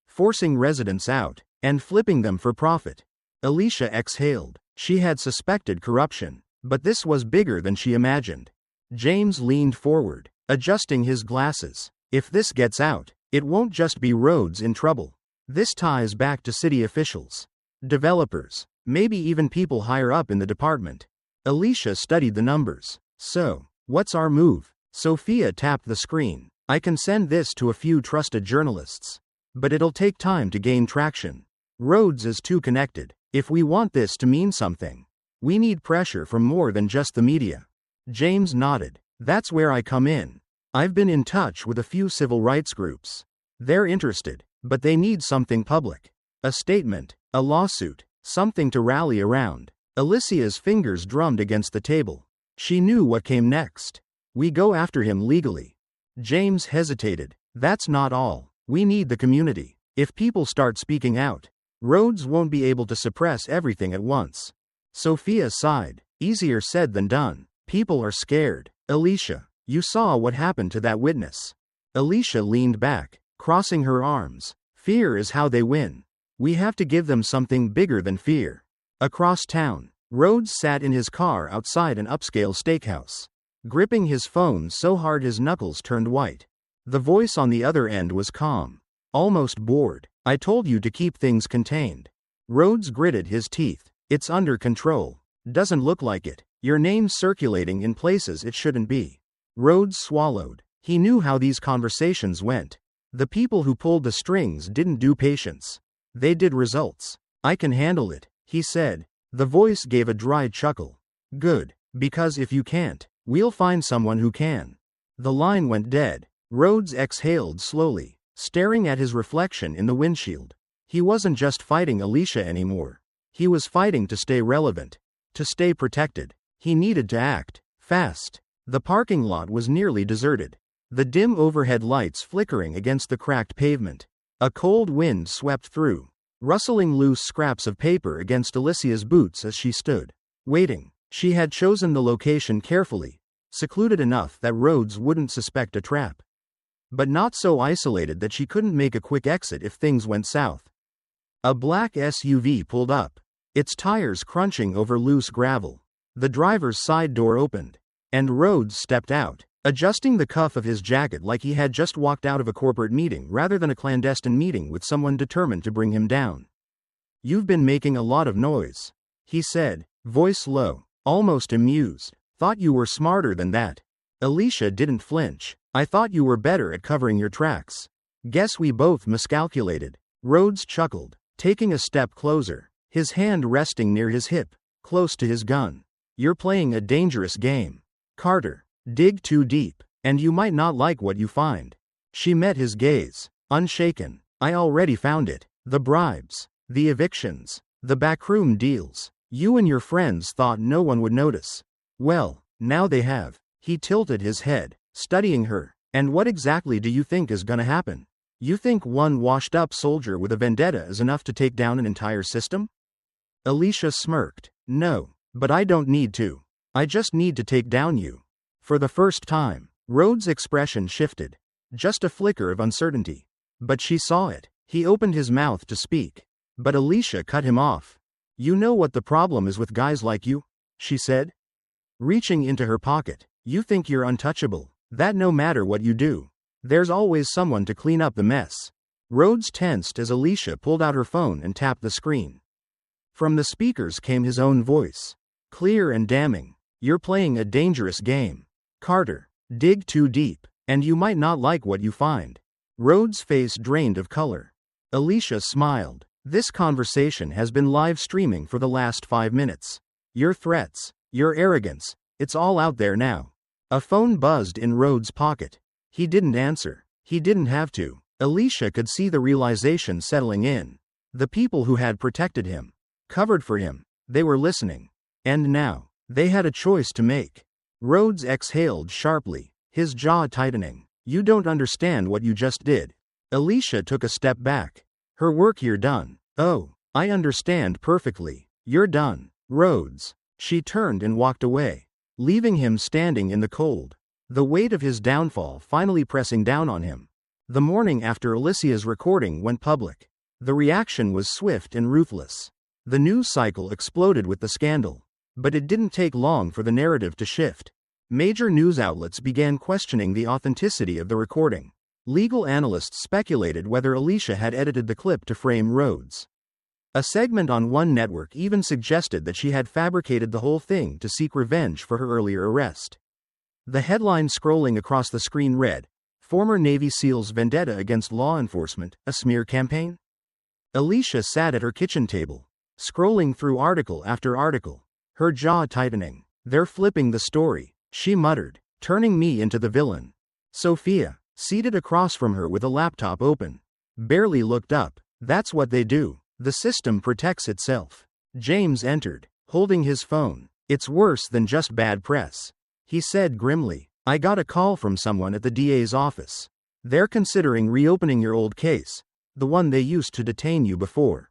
[SPEAKER 1] forcing residents out, and flipping them for profit. Alicia exhaled. She had suspected corruption, but this was bigger than she imagined. James leaned forward, adjusting his glasses. "If this gets out, it won't just be Rhodes in trouble. This ties back to city officials, developers, maybe even people higher up in the department." Alicia studied the numbers. "So, what's our move?" Sophia tapped the screen. "I can send this to a few trusted journalists, but it'll take time to gain traction. Rhodes is too connected. If we want this to mean something, we need pressure from more than just the media." James nodded. "That's where I come in. I've been in touch with a few civil rights groups. They're interested, but they need something public. A statement, a lawsuit, something to rally around." Alicia's fingers drummed against the table. She knew what came next. "We go after him legally." James hesitated. "That's not all. We need the community. If people start speaking out, Rhodes won't be able to suppress everything at once." Sophia sighed. "Easier said than done. People are scared." "Alicia, you saw what happened to that witness." Alicia leaned back, crossing her arms. "Fear is how they win. We have to give them something bigger than fear." Across town, Rhodes sat in his car outside an upscale steakhouse, gripping his phone so hard his knuckles turned white. The voice on the other end was calm, almost bored. "I told you to keep things contained." Rhodes gritted his teeth. "It's under control." "Doesn't look like it. Your name's circulating in places it shouldn't be." Rhodes swallowed. He knew how these conversations went. The people who pulled the strings didn't do patience. They did results. "I can handle it," he said. The voice gave a dry chuckle. "Good, because if you can't, we'll find someone who can." The line went dead. Rhodes exhaled slowly, staring at his reflection in the windshield. He wasn't just fighting Alicia anymore. He was fighting to stay relevant, to stay protected. He needed to act fast. The parking lot was nearly deserted, the dim overhead lights flickering against the cracked pavement. A cold wind swept through, rustling loose scraps of paper against Alicia's boots as she stood, waiting. She had chosen the location carefully, secluded enough that Rhodes wouldn't suspect a trap, but not so isolated that she couldn't make a quick exit if things went south. A black SUV pulled up, its tires crunching over loose gravel. The driver's side door opened, and Rhodes stepped out. adjusting the cuff of his jacket like he had just walked out of a corporate meeting rather than a clandestine meeting with someone determined to bring him down. "You've been making a lot of noise," he said, voice low, almost amused. "Thought you were smarter than that." Alicia didn't flinch. "I thought you were better at covering your tracks." "Guess we both miscalculated." Rhodes chuckled, taking a step closer, his hand resting near his hip, close to his gun. "You're playing a dangerous game, Carter. Dig too deep, and you might not like what you find." She met his gaze, unshaken. "I already found it. The bribes, the evictions, the backroom deals. You and your friends thought no one would notice. Well, now they have." He tilted his head, studying her. "And what exactly do you think is gonna happen? You think one washed-up soldier with a vendetta is enough to take down an entire system?" Alicia smirked. "No, but I don't need to. I just need to take down you." For the first time, Rhodes' expression shifted. Just a flicker of uncertainty. But she saw it. He opened his mouth to speak, but Alicia cut him off. "You know what the problem is with guys like you?" she said, reaching into her pocket. "You think you're untouchable, that no matter what you do, there's always someone to clean up the mess." Rhodes tensed as Alicia pulled out her phone and tapped the screen. From the speakers came his own voice, clear and damning. "You're playing a dangerous game, Carter. Dig too deep, and you might not like what you find." Rhodes' face drained of color. Alicia smiled. "This conversation has been live streaming for the last 5 minutes. Your threats, your arrogance, it's all out there now." A phone buzzed in Rhodes' pocket. He didn't answer. He didn't have to. Alicia could see the realization settling in. The people who had protected him, covered for him, they were listening. And now, they had a choice to make. Rhodes exhaled sharply, his jaw tightening. "You don't understand what you just did." Alicia took a step back. "Her work here done." "Oh, I understand perfectly. You're done, Rhodes." She turned and walked away, leaving him standing in the cold, the weight of his downfall finally pressing down on him. The morning after Alicia's recording went public, the reaction was swift and ruthless. The news cycle exploded with the scandal. But it didn't take long for the narrative to shift. Major news outlets began questioning the authenticity of the recording. Legal analysts speculated whether Alicia had edited the clip to frame Rhodes. A segment on one network even suggested that she had fabricated the whole thing to seek revenge for her earlier arrest. The headline scrolling across the screen read, "Former Navy SEAL's Vendetta Against Law Enforcement, a Smear Campaign?" Alicia sat at her kitchen table, scrolling through article after article, her jaw tightening. "They're flipping the story," she muttered, "turning me into the villain." Sophia, seated across from her with a laptop open, barely looked up. "That's what they do. The system protects itself." James entered, holding his phone. "It's worse than just bad press," he said grimly. "I got a call from someone at the DA's office. They're considering reopening your old case, the one they used to detain you before.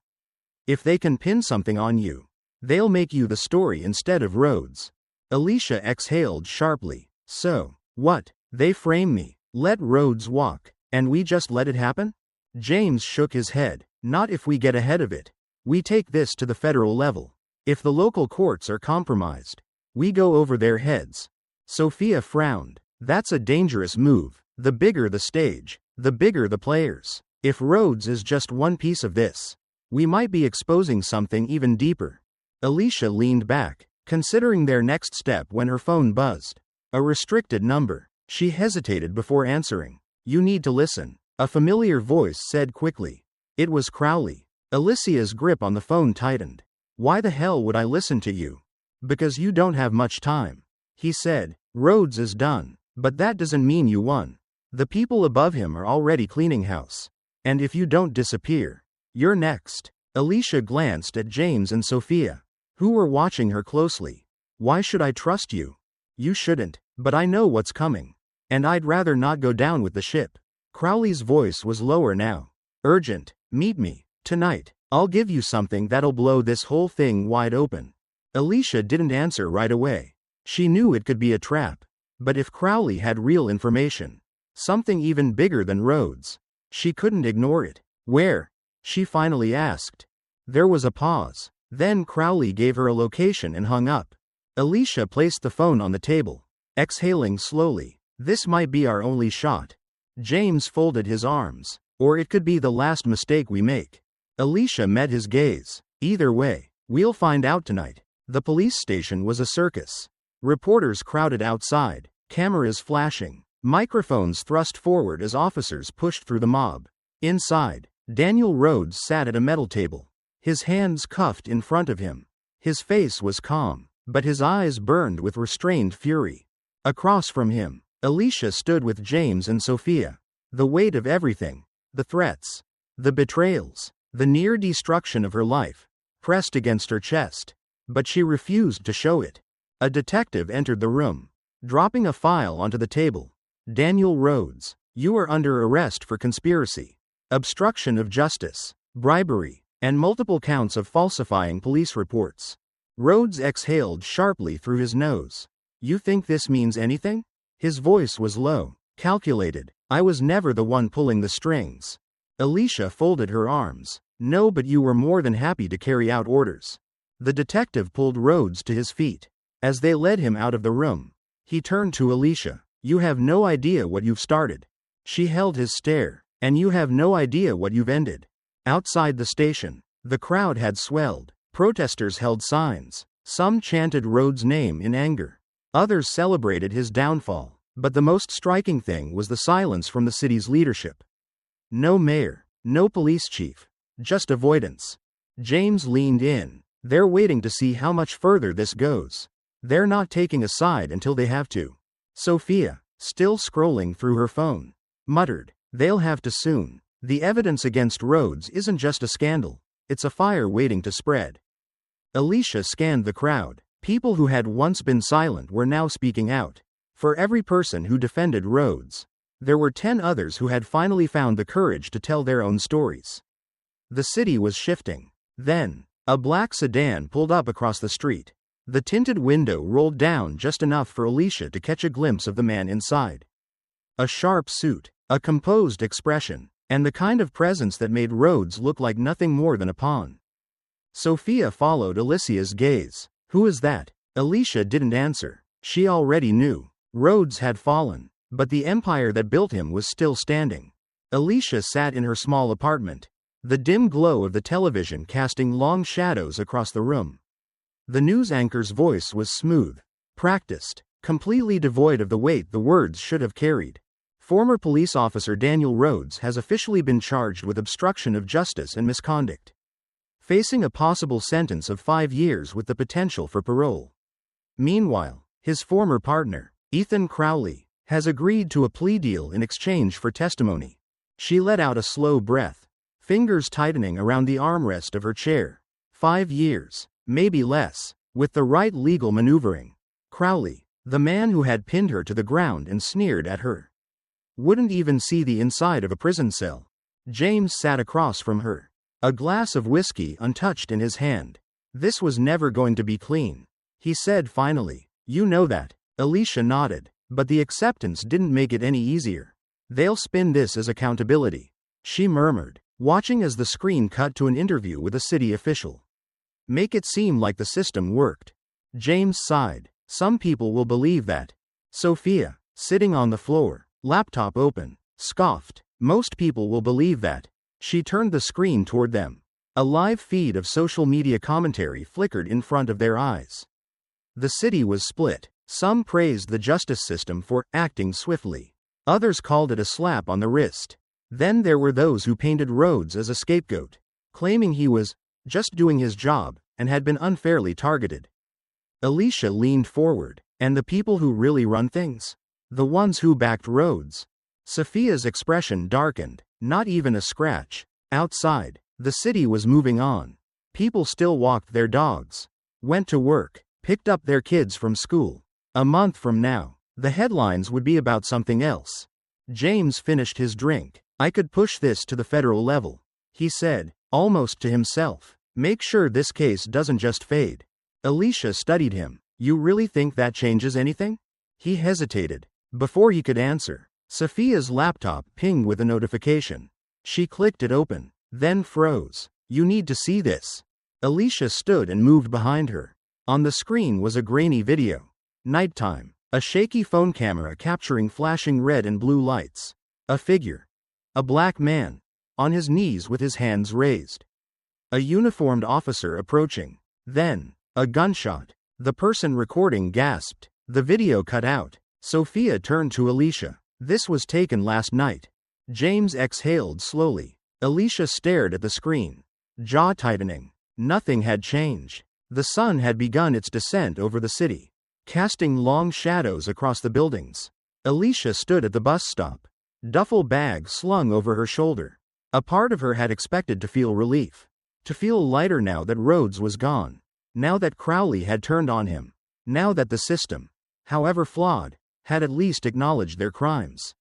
[SPEAKER 1] If they can pin something on you, they'll make you the story instead of Rhodes." Alicia exhaled sharply. "So, what? They frame me, let Rhodes walk, and we just let it happen?" James shook his head. "Not if we get ahead of it. We take this to the federal level. If the local courts are compromised, we go over their heads." Sophia frowned. "That's a dangerous move. The bigger the stage, the bigger the players. If Rhodes is just one piece of this, we might be exposing something even deeper." Alicia leaned back, considering their next step when her phone buzzed. A restricted number. She hesitated before answering. "You need to listen," a familiar voice said quickly. It was Crowley. Alicia's grip on the phone tightened. "Why the hell would I listen to you?" "Because you don't have much time," he said. "Rhodes is done, but that doesn't mean you won. The people above him are already cleaning house. And if you don't disappear, you're next." Alicia glanced at James and Sophia, who were watching her closely. "Why should I trust you?" "You shouldn't, but I know what's coming. And I'd rather not go down with the ship." Crowley's voice was lower now. "Urgent. Meet me tonight. I'll give you something that'll blow this whole thing wide open." Alicia didn't answer right away. She knew it could be a trap. But if Crowley had real information, something even bigger than Rhodes, she couldn't ignore it. "Where?" she finally asked. There was a pause. Then Crowley gave her a location and hung up. Alicia placed the phone on the table, exhaling slowly. This might be our only shot. James folded his arms. Or it could be the last mistake we make. Alicia met his gaze. Either way, we'll find out tonight. The police station was a circus. Reporters crowded outside, cameras flashing, microphones thrust forward as officers pushed through the mob. Inside, Daniel Rhodes sat at a metal table, his hands cuffed in front of him. His face was calm, but his eyes burned with restrained fury. Across from him, Alicia stood with James and Sophia. The weight of everything, the threats, the betrayals, the near destruction of her life, pressed against her chest. But she refused to show it. A detective entered the room, dropping a file onto the table. Daniel Rhodes, you are under arrest for conspiracy, obstruction of justice, bribery, and multiple counts of falsifying police reports. Rhodes exhaled sharply through his nose. You think this means anything? His voice was low, calculated. I was never the one pulling the strings. Alicia folded her arms. No, but you were more than happy to carry out orders. The detective pulled Rhodes to his feet. As they led him out of the room, he turned to Alicia. You have no idea what you've started. She held his stare. And you have no idea what you've ended. Outside the station, the crowd had swelled. Protesters held signs. Some chanted Rhodes' name in anger. Others celebrated his downfall. But the most striking thing was the silence from the city's leadership. No mayor, no police chief, just avoidance. James leaned in. They're waiting to see how much further this goes. They're not taking a side until they have to. Sophia, still scrolling through her phone, muttered, they'll have to soon. The evidence against Rhodes isn't just a scandal, it's a fire waiting to spread. Alicia scanned the crowd. People who had once been silent were now speaking out. For every person who defended Rhodes, there were 10 others who had finally found the courage to tell their own stories. The city was shifting. Then, a black sedan pulled up across the street. The tinted window rolled down just enough for Alicia to catch a glimpse of the man inside. A sharp suit, a composed expression, and the kind of presence that made Rhodes look like nothing more than a pawn. Sophia followed Alicia's gaze. Who is that? Alicia didn't answer. She already knew. Rhodes had fallen, but the empire that built him was still standing. Alicia sat in her small apartment, the dim glow of the television casting long shadows across the room. The news anchor's voice was smooth, practiced, completely devoid of the weight the words should have carried. Former police officer Daniel Rhodes has officially been charged with obstruction of justice and misconduct, facing a possible sentence of 5 years with the potential for parole. Meanwhile, his former partner, Ethan Crowley, has agreed to a plea deal in exchange for testimony. She let out a slow breath, fingers tightening around the armrest of her chair. 5 years, maybe less, with the right legal maneuvering. Crowley, the man who had pinned her to the ground and sneered at her, wouldn't even see the inside of a prison cell. James sat across from her, a glass of whiskey untouched in his hand. This was never going to be clean, he said finally. You know that. Alicia nodded, but the acceptance didn't make it any easier. They'll spin this as accountability, she murmured, watching as the screen cut to an interview with a city official. Make it seem like the system worked. James sighed. Some people will believe that. Sophia, sitting on the floor, laptop open, scoffed. Most people will believe that. She turned the screen toward them. A live feed of social media commentary flickered in front of their eyes. The city was split. Some praised the justice system for acting swiftly. Others called it a slap on the wrist. Then there were those who painted Rhodes as a scapegoat, claiming he was just doing his job and had been unfairly targeted. Alicia leaned forward. And the people who really run things? The ones who backed Rhodes? Sophia's expression darkened. Not even a scratch. Outside, the city was moving on. People still walked their dogs, went to work, picked up their kids from school. A month from now, the headlines would be about something else. James finished his drink. I could push this to the federal level, he said, almost to himself. Make sure this case doesn't just fade. Alicia studied him. You really think that changes anything? He hesitated. Before he could answer, Sophia's laptop pinged with a notification. She clicked it open, then froze. You need to see this. Alicia stood and moved behind her. On the screen was a grainy video. Nighttime. A shaky phone camera capturing flashing red and blue lights. A figure. A black man. On his knees with his hands raised. A uniformed officer approaching. Then, a gunshot. The person recording gasped. The video cut out. Sophia turned to Alicia. This was taken last night. James exhaled slowly. Alicia stared at the screen. Jaw tightening. Nothing had changed. The sun had begun its descent over the city, casting long shadows across the buildings. Alicia stood at the bus stop. Duffel bag slung over her shoulder. A part of her had expected to feel relief. To feel lighter now that Rhodes was gone. Now that Crowley had turned on him. Now that the system, however flawed, had at least acknowledged their crimes.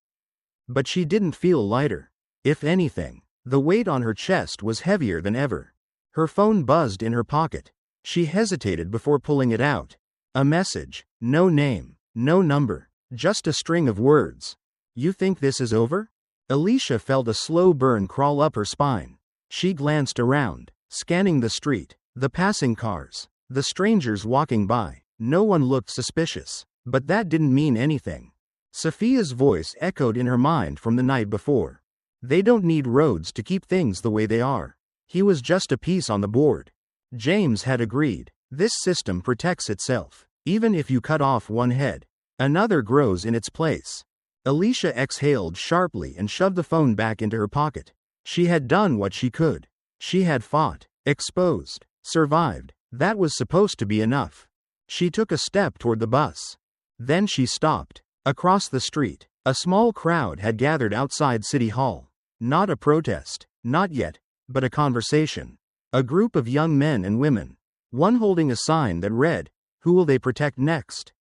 [SPEAKER 1] But she didn't feel lighter. If anything, the weight on her chest was heavier than ever. Her phone buzzed in her pocket. She hesitated before pulling it out. A message. No name. No number. Just a string of words. You think this is over? Alicia felt a slow burn crawl up her spine. She glanced around, scanning the street, the passing cars, the strangers walking by. No one looked suspicious. But that didn't mean anything. Sophia's voice echoed in her mind from the night before. They don't need Rhodes to keep things the way they are. He was just a piece on the board. James had agreed. This system protects itself. Even if you cut off one head, another grows in its place. Alicia exhaled sharply and shoved the phone back into her pocket. She had done what she could. She had fought, exposed, survived. That was supposed to be enough. She took a step toward the bus. Then she stopped. Across the street, a small crowd had gathered outside City Hall. Not a protest, not yet, but a conversation. A group of young men and women. One holding a sign that read, "Who will they protect next?"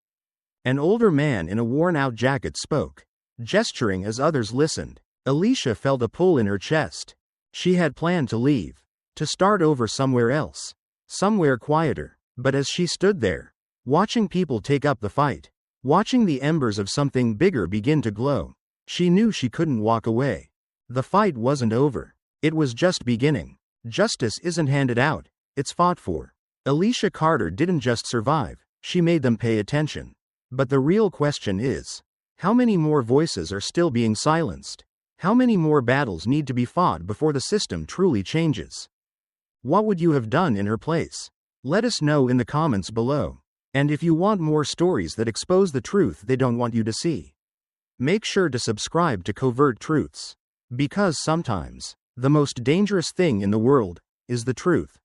[SPEAKER 1] An older man in a worn-out jacket spoke, gesturing as others listened. Alicia felt a pull in her chest. She had planned to leave, to start over somewhere else, somewhere quieter. But as she stood there, watching people take up the fight, watching the embers of something bigger begin to glow, she knew she couldn't walk away. The fight wasn't over. It was just beginning. Justice isn't handed out, it's fought for. Alicia Carter didn't just survive, she made them pay attention. But the real question is, how many more voices are still being silenced? How many more battles need to be fought before the system truly changes? What would you have done in her place? Let us know in the comments below. And if you want more stories that expose the truth they don't want you to see, make sure to subscribe to Covert Truths. Because sometimes, the most dangerous thing in the world is the truth.